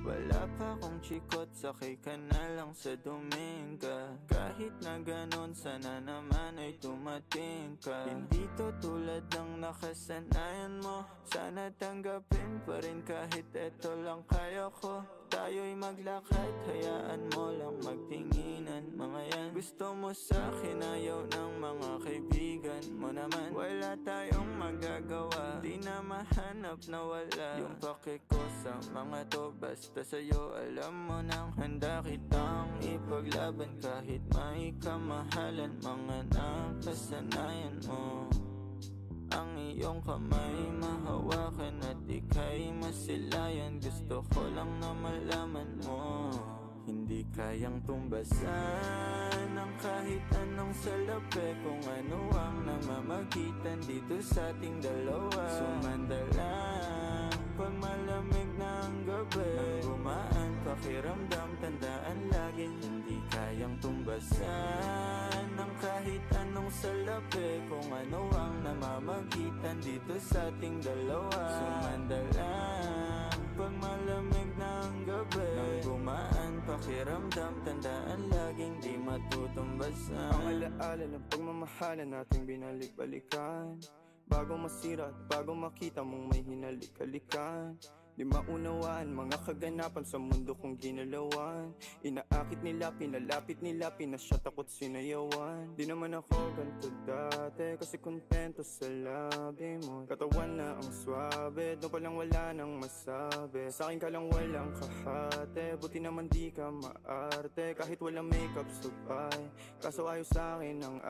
Wala pa akong chikot, sakay ka na lang sa Dominga. Kahit na ganon, sana naman ay tumating ka. Hindi to tulad ng nakasanayan mo, sana tanggapin pa rin kahit eto lang kaya ko. Tayo'y maglakad, hayaan mo lang magtinginan. Mga yan, gusto mo sa'kin, ayaw ng mga kaibigan mo naman. Wala tayong magagawa, di na mahanap na wala yung pake ko sa mga to. Basta sa'yo alam mo nang handa kitang ipaglaban. Kahit may kamahalan, mga nakasanayan mo. Ang iyong kamay mahawakan at ika'y masilayan. Gusto ko lang na malaman mo, hindi kayang tumbasan ng kahit anong salapi. Kung ano ang namamagitan dito sa ating dalawa. Sumandalang pag malamig na ang gabi, nang gumaan pakiramdam, tandaan lagi hindi kayang tumbasan ng kahit anong salapi. Kung ano ang namamagitan dito sa ating dalawa. Sumandalang pag malamig na ang gabi, nang gumaan pakiramdam, tandaan laging di matutumbasan. Ang alaala ng pagmamahalan nating binalik-balikan, bago masira at bago makita mong may hinalik-halikan. Di maunawaan mga kaganapan sa mundo kong ginalawan. Inaakit nila, pinalapit nila, pinasyat ako't sinayawan. Di naman ako ganito dati, kasi kontento sa labi mo. Katawan na ang swabe, doon palang wala nang masabi. Sa'kin ka lang walang kahate, buti naman di ka maarte. Kahit walang makeup sabay, kaso ayaw sa'kin ang